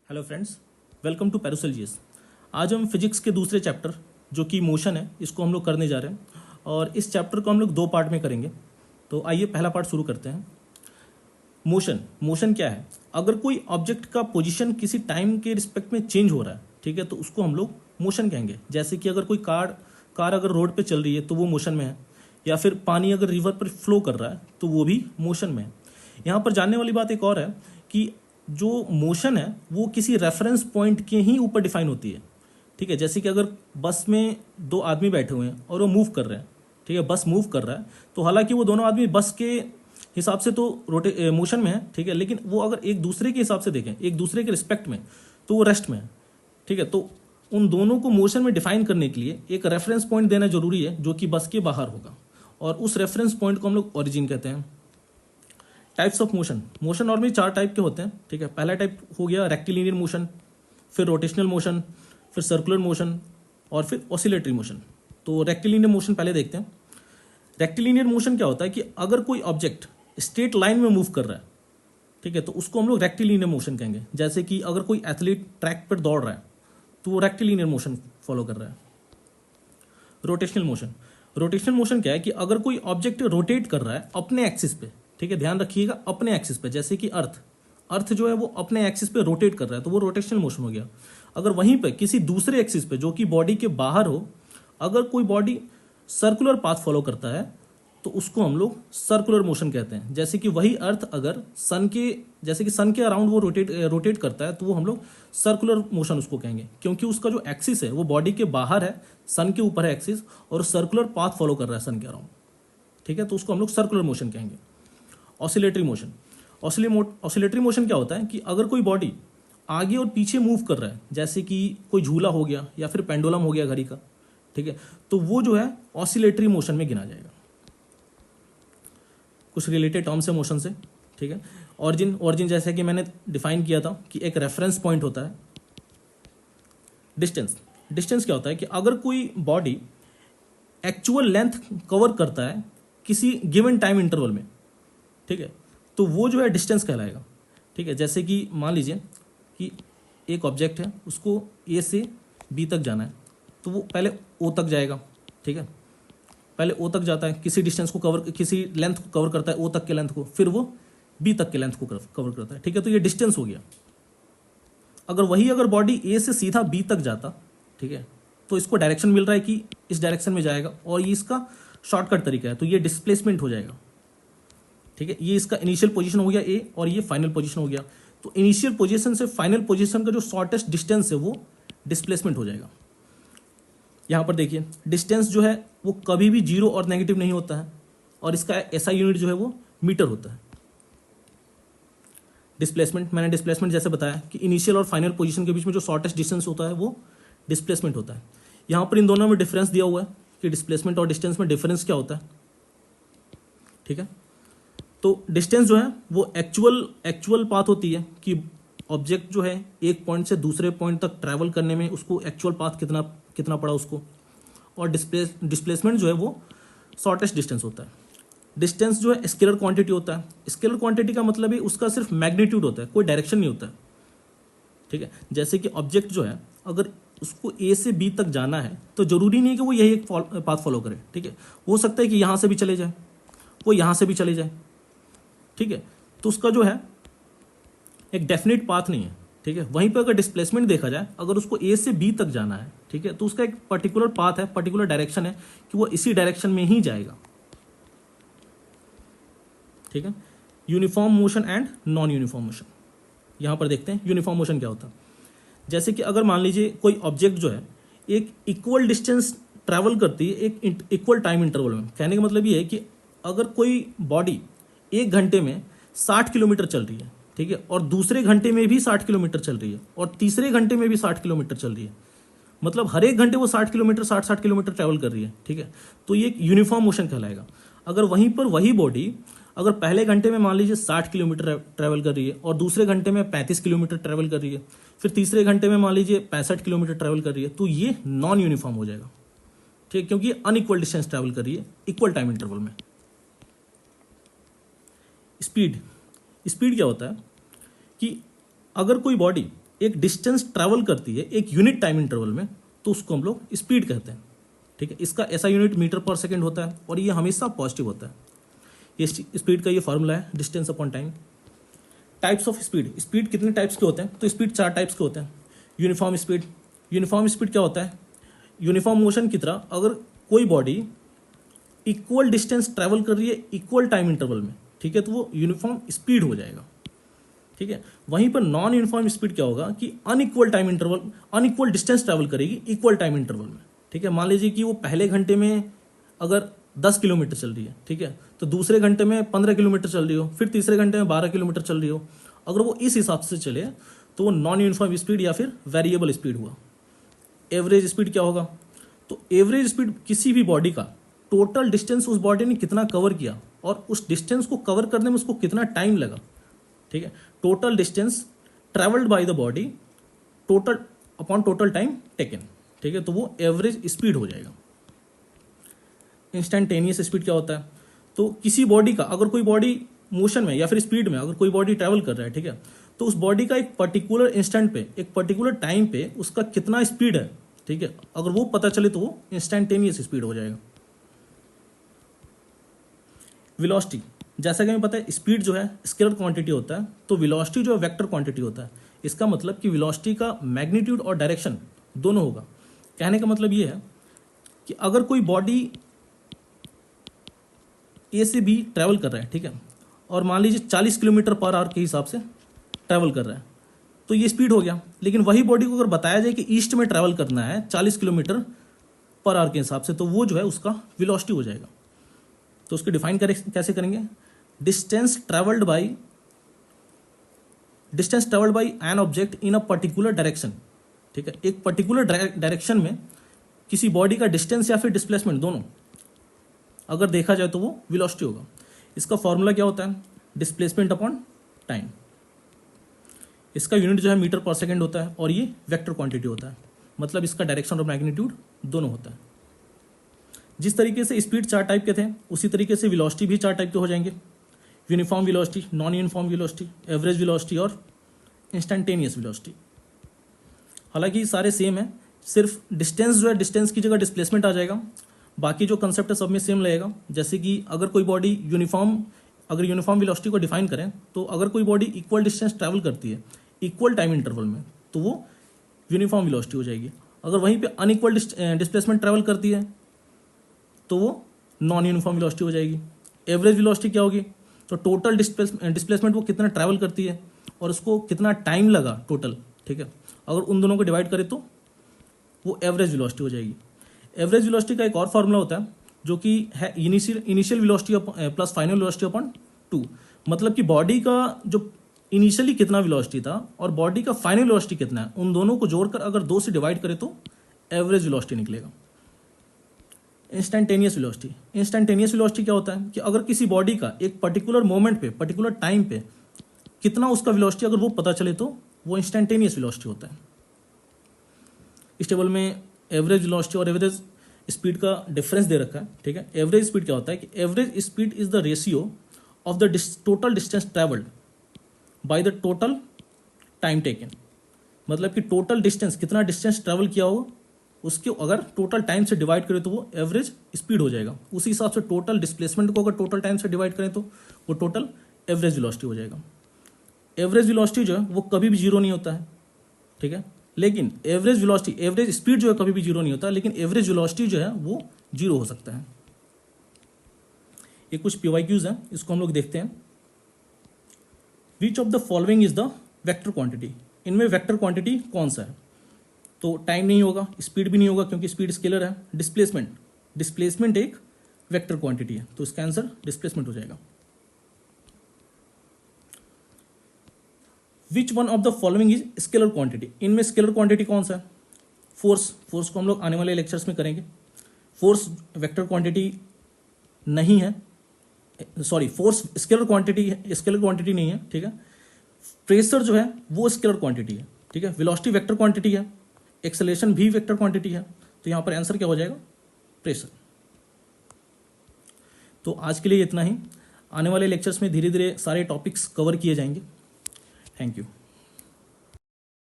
Hello friends, welcome to पैरासेल GS. आज हम फिजिक्स के दूसरे चैप्टर जो कि मोशन है इसको हम लोग करने जा रहे हैं और इस चैप्टर को हम लोग दो पार्ट में करेंगे। तो आइए पहला पार्ट शुरू करते हैं। मोशन क्या है? अगर कोई ऑब्जेक्ट का पोजीशन किसी टाइम के रिस्पेक्ट में चेंज हो रहा है, ठीक है, तो उसको हम लोग मोशन कहेंगे। जैसे कि अगर कोई कार अगर रोड पे चल रही है तो वो मोशन में है, या फिर पानी अगर रिवर पर फ्लो कर रहा है तो वो भी मोशन में है। यहाँ पर जानने वाली बात एक और है कि जो मोशन है वो किसी रेफरेंस पॉइंट के ही ऊपर डिफाइन होती है, ठीक है। जैसे कि अगर बस में दो आदमी बैठे हुए हैं और वो मूव कर रहे हैं, ठीक है, बस मूव कर रहा है, तो हालांकि वो दोनों आदमी बस के हिसाब से तो मोशन में है, ठीक है, लेकिन वो अगर एक दूसरे के हिसाब से देखें, एक दूसरे के रिस्पेक्ट में, तो वो रेस्ट में है, ठीक है। तो उन दोनों को मोशन में डिफाइन करने के लिए एक रेफरेंस पॉइंट देना जरूरी है जो कि बस के बाहर होगा, और उस रेफरेंस पॉइंट को हम लोग ओरिजिन कहते हैं। टाइप्स ऑफ मोशन नॉर्मली चार टाइप के होते हैं, ठीक है। पहला टाइप हो गया रेक्टिलिनियर मोशन, फिर रोटेशनल मोशन, फिर सर्कुलर मोशन और फिर ऑसिलेटरी मोशन। तो रेक्टिलिनियर मोशन पहले देखते हैं। रेक्टिलिनियर मोशन क्या होता है कि अगर कोई ऑब्जेक्ट स्ट्रेट लाइन में मूव कर रहा है, ठीक है, तो उसको हम लोग रेक्टिलिनियर मोशन कहेंगे। जैसे कि अगर कोई एथलीट ट्रैक पर दौड़ रहा है तो वो रेक्टिलिनियर मोशन फॉलो कर रहा है। रोटेशनल मोशन क्या है कि अगर कोई ऑब्जेक्ट रोटेट कर रहा है अपने एक्सिस पे, ठीक है, ध्यान रखिएगा, अपने एक्सिस पे, जैसे कि अर्थ जो है वो अपने एक्सिस पे रोटेट कर रहा है तो वो रोटेशनल मोशन हो गया। अगर वहीं पे किसी दूसरे एक्सिस पे जो कि बॉडी के बाहर हो, अगर कोई बॉडी सर्कुलर पाथ फॉलो करता है तो उसको हम लोग सर्कुलर मोशन कहते हैं। जैसे कि वही अर्थ अगर सन के अराउंड वो रोटेट करता है तो वो हम लोग सर्कुलर मोशन उसको कहेंगे, क्योंकि उसका जो एक्सिस है वो बॉडी के बाहर है, सन के ऊपर है एक्सिस, और सर्कुलर पाथ फॉलो कर रहा है सन के अराउंड, ठीक है, तो उसको हम लोग सर्कुलर मोशन कहेंगे। ऑसिलेटरी मोशन क्या होता है कि अगर कोई बॉडी आगे और पीछे मूव कर रहा है, जैसे कि कोई झूला हो गया या फिर पेंडुलम हो गया घड़ी का, ठीक है, तो वो जो है ऑसिलेटरी मोशन में गिना जाएगा। कुछ रिलेटेड टर्म्स है मोशन से, ठीक है। ऑरिजिन जैसे कि मैंने डिफाइन किया था कि एक रेफरेंस पॉइंट होता है। डिस्टेंस क्या होता है कि अगर कोई बॉडी एक्चुअल लेंथ कवर करता है किसी गिवन टाइम इंटरवल में, ठीक है, तो वो जो है डिस्टेंस कहलाएगा, ठीक है। जैसे कि मान लीजिए कि एक ऑब्जेक्ट है, उसको ए से बी तक जाना है, तो वो पहले ओ तक जाएगा, ठीक है, पहले ओ तक जाता है, किसी डिस्टेंस को कवर, किसी लेंथ को कवर करता है, ओ तक के लेंथ को, फिर वो बी तक के लेंथ को कवर करता है, ठीक है, तो ये डिस्टेंस हो गया। अगर बॉडी ए से सीधा बी तक जाता, ठीक है, तो इसको डायरेक्शन मिल रहा है कि इस डायरेक्शन में जाएगा, और ये इसका शॉर्टकट तरीका है, तो ये डिस्प्लेसमेंट हो जाएगा, ठीक है। ये इसका इनिशियल पोजीशन हो गया ए, और ये फाइनल पोजीशन हो गया। तो इनिशियल पोजीशन से फाइनल पोजीशन का जो शॉर्टेस्ट डिस्टेंस है वो डिस्प्लेसमेंट हो जाएगा। यहां पर देखिए, डिस्टेंस जो है वो कभी भी जीरो और नेगेटिव नहीं होता है, और इसका ऐसा यूनिट जो है वो मीटर होता है। मैंने डिस्प्लेसमेंट जैसे बताया कि इनिशियल और फाइनल पोजीशन के बीच में जो शॉर्टेस्ट डिस्टेंस होता है वो डिस्प्लेसमेंट होता है। यहां पर इन दोनों में डिफरेंस दिया हुआ है कि डिस्प्लेसमेंट और डिस्टेंस में डिफरेंस क्या होता है, ठीक है। तो डिस्टेंस जो है वो एक्चुअल पाथ होती है कि ऑब्जेक्ट जो है एक पॉइंट से दूसरे पॉइंट तक ट्रैवल करने में उसको एक्चुअल पाथ कितना पड़ा उसको, और डिस्प्लेसमेंट जो है वो शॉर्टेस्ट डिस्टेंस होता है। डिस्टेंस जो है स्केलर क्वांटिटी होता है। स्केलर क्वांटिटी का मतलब है उसका सिर्फ मैग्नीट्यूड होता है, कोई डायरेक्शन नहीं होता है, ठीक है। जैसे कि ऑब्जेक्ट जो है अगर उसको ए से बी तक जाना है तो जरूरी नहीं है कि वो यही एक पाथ फॉलो करे, ठीक है, हो सकता है कि यहां से भी चले जाए, वो यहां से भी चले जाए, ठीक है, तो उसका जो है एक डेफिनेट पाथ नहीं है, ठीक है। वहीं पर अगर डिस्प्लेसमेंट देखा जाए, अगर उसको ए से बी तक जाना है, ठीक है, तो उसका एक पर्टिकुलर पाथ है, पर्टिकुलर डायरेक्शन है कि वो इसी डायरेक्शन में ही जाएगा, ठीक है। Uniform motion and non uniform motion, यहां पर देखते हैं यूनिफॉर्म मोशन क्या होता है। जैसे कि अगर मान लीजिए कोई ऑब्जेक्ट जो है एक इक्वल डिस्टेंस ट्रैवल करती है एक इक्वल टाइम इंटरवल में, कहने का मतलब ये है कि अगर कोई बॉडी एक घंटे में 60 किलोमीटर चल रही है, ठीक है, और दूसरे घंटे में भी 60 किलोमीटर चल रही है, और तीसरे घंटे में भी 60 किलोमीटर चल रही है, मतलब हर एक घंटे वो 60 किलोमीटर ट्रैवल कर रही है, ठीक है, तो ये एक यूनिफॉर्म मोशन कहलाएगा। अगर वहीं पर वही बॉडी अगर पहले घंटे में मान लीजिए 60 किलोमीटर ट्रैवल कर रही है, और दूसरे घंटे में 35 किलोमीटर ट्रैवल कर रही है, फिर तीसरे घंटे में मान लीजिए 65 किलोमीटर ट्रैवल कर रही है, तो ये नॉन यूनिफॉर्म हो जाएगा, ठीक, क्योंकि अनइक्वल डिस्टेंस ट्रैवल कर रही है इक्वल टाइम इंटरवल में। स्पीड क्या होता है कि अगर कोई बॉडी एक डिस्टेंस ट्रैवल करती है एक यूनिट टाइम इंटरवल में, तो उसको हम लोग स्पीड कहते हैं। ठीक है, इसका ऐसा यूनिट मीटर पर सेकेंड होता है और ये हमेशा पॉजिटिव होता है। ये स्पीड का ये फॉर्मूला है, distance upon time. Types of speed, speed कितने टाइप्स के होते हैं? तो स्पीड 4 टाइप्स के होते हैं। यूनिफॉर्म स्पीड, यूनिफॉर्म स्पीड क्या होता है? यूनिफॉर्म मोशन की तरह अगर कोई बॉडी इक्वल डिस्टेंस ट्रैवल कर रही है इक्वल टाइम इंटरवल में, ठीक है, तो वो यूनिफॉर्म स्पीड हो जाएगा। ठीक है, वहीं पर नॉन यूनिफॉर्म स्पीड क्या होगा कि unequal time interval, unequal distance travel करेगी इक्वल टाइम इंटरवल में। ठीक है, मान लीजिए कि वो पहले घंटे में अगर 10 किलोमीटर चल रही है, ठीक है, तो दूसरे घंटे में 15 किलोमीटर चल रही हो, फिर तीसरे घंटे में 12 किलोमीटर चल रही हो, अगर वो इस हिसाब से चले तो वो नॉन यूनिफॉर्म स्पीड या फिर वेरिएबल स्पीड हुआ। एवरेज स्पीड क्या होगा? तो एवरेज स्पीड किसी भी बॉडी का टोटल डिस्टेंस उस बॉडी ने कितना कवर किया और उस डिस्टेंस को कवर करने में उसको कितना टाइम लगा। ठीक है, total distance travelled by the body total upon total time taken. ठीक है, तो वो एवरेज स्पीड हो जाएगा। इंस्टेंटेनियस स्पीड क्या होता है? तो किसी बॉडी का अगर कोई बॉडी मोशन में या फिर स्पीड में अगर कोई बॉडी ट्रैवल कर रहा है, ठीक है, तो उस बॉडी का एक पर्टिकुलर इंस्टेंट पे एक पर्टिकुलर टाइम पे उसका कितना स्पीड है, ठीक है, अगर वो पता चले तो वो इंस्टेंटेनियस स्पीड हो जाएगा। वेलोसिटी, जैसा कि हमें पता है स्पीड जो है स्केलर क्वांटिटी होता है, तो वेलोसिटी जो है वेक्टर क्वांटिटी होता है। इसका मतलब कि वेलोसिटी का मैग्नीट्यूड और डायरेक्शन दोनों होगा। कहने का मतलब ये है कि अगर कोई बॉडी ए से बी ट्रैवल कर रहा है, ठीक है, और मान लीजिए 40 किलोमीटर पर आवर के हिसाब से ट्रैवल कर रहा है, तो ये स्पीड हो गया। लेकिन वही बॉडी को अगर बताया जाए कि ईस्ट में ट्रैवल करना है 40 किलोमीटर पर आवर के हिसाब से, तो वो जो है उसका वेलोसिटी हो जाएगा। तो उसको डिफाइन कैसे करेंगे? Distance travelled bye an object in a particular direction. ठीक है, एक पर्टिकुलर डायरेक्शन में किसी बॉडी का डिस्टेंस या फिर डिस्प्लेसमेंट दोनों अगर देखा जाए तो वो वेलोसिटी होगा। इसका फॉर्मूला क्या होता है? Displacement upon time. इसका यूनिट जो है मीटर पर सेकेंड होता है और ये वेक्टर क्वांटिटी होता है, मतलब इसका डायरेक्शन और मैग्नीट्यूड दोनों होता है। जिस तरीके से स्पीड 4 टाइप के थे उसी तरीके से वेलोसिटी भी 4 टाइप के हो जाएंगे। Uniform velocity, non uniform velocity, average velocity और इंस्टेंटेनियस वेलोसिटी। हालांकि सारे सेम है, सिर्फ डिस्टेंस जो है डिस्टेंस की जगह डिस्प्लेसमेंट आ जाएगा, बाकी जो कंसेप्ट है सब में सेम लगेगा। जैसे कि अगर कोई बॉडी यूनिफॉर्म वेलोसिटी को डिफाइन करें तो अगर कोई बॉडी इक्वल डिस्टेंस ट्रैवल करती है इक्वल टाइम इंटरवल में तो वो यूनिफॉर्म वेलोसिटी हो जाएगी। अगर वहीं पे अनइक्वल डिस्प्लेसमेंट ट्रैवल करती है तो वो नॉन यूनिफॉर्म वेलोसिटी हो जाएगी। एवरेज वेलोसिटी क्या होगी? तो टोटल डिस्प्लेसमेंट वो कितना ट्रैवल करती है और उसको कितना टाइम लगा टोटल। ठीक है, अगर उन दोनों को डिवाइड करें तो वो एवरेज वेलोसिटी हो जाएगी। एवरेज वेलोसिटी का एक और फॉर्मूला होता है जो कि है initial velocity plus final velocity upon 2। मतलब कि बॉडी का जो इनिशियली कितना वेलोसिटी था और बॉडी का फाइनल वेलोसिटी कितना है, उन दोनों को जोड़कर अगर 2 से डिवाइड करें तो एवरेज वेलोसिटी निकलेगा। इंस्टेंटेनियस वेलोसिटी क्या होता है कि अगर किसी बॉडी का एक पर्टिकुलर मोमेंट पे पर्टिकुलर टाइम पे कितना उसका वेलोसिटी अगर वो पता चले तो वो इंस्टेंटेनियस वेलोसिटी होता है। इस टेबल में एवरेज वेलोसिटी और एवरेज स्पीड का डिफरेंस दे रखा है। ठीक है, एवरेज स्पीड क्या होता है कि average speed is the ratio of the total distance travelled by the total time taken. मतलब कि टोटल डिस्टेंस कितना डिस्टेंस ट्रैवल किया हो उसके अगर टोटल टाइम से डिवाइड करें तो वो एवरेज स्पीड हो जाएगा। उसी हिसाब से टोटल डिस्प्लेसमेंट को अगर टोटल टाइम से डिवाइड करें तो वो टोटल एवरेज वेलोसिटी हो जाएगा। एवरेज वेलोसिटी जो है वो कभी भी जीरो नहीं होता है। ठीक है, लेकिन एवरेज स्पीड जो है कभी भी जीरो नहीं होता, लेकिन एवरेज वेलोसिटी जो है वो जीरो हो सकता है। ये कुछ PYQs हैं, इसको हम लोग देखते हैं। Which of the following is the vector quantity? इनमें वेक्टर क्वांटिटी कौन सा है? तो टाइम नहीं होगा, स्पीड भी नहीं होगा क्योंकि स्पीड स्केलर है। डिस्प्लेसमेंट एक वेक्टर क्वांटिटी है, तो इसका आंसर डिस्प्लेसमेंट हो जाएगा। Which one of the following is scalar quantity? इनमें स्केलर क्वांटिटी कौन सा है? फोर्स को हम लोग आने वाले लेक्चर्स में करेंगे। फोर्स वेक्टर क्वांटिटी नहीं है, सॉरी, फोर्स स्केलर क्वांटिटी नहीं है। ठीक है, प्रेशर जो है वो स्केलर क्वांटिटी है। ठीक है, वेलोसिटी वेक्टर क्वांटिटी है, एक्सेलरेशन भी वेक्टर क्वांटिटी है, तो यहां पर आंसर क्या हो जाएगा? प्रेशर। तो आज के लिए इतना ही। आने वाले लेक्चर्स में धीरे धीरे सारे टॉपिक्स कवर किए जाएंगे। Thank you.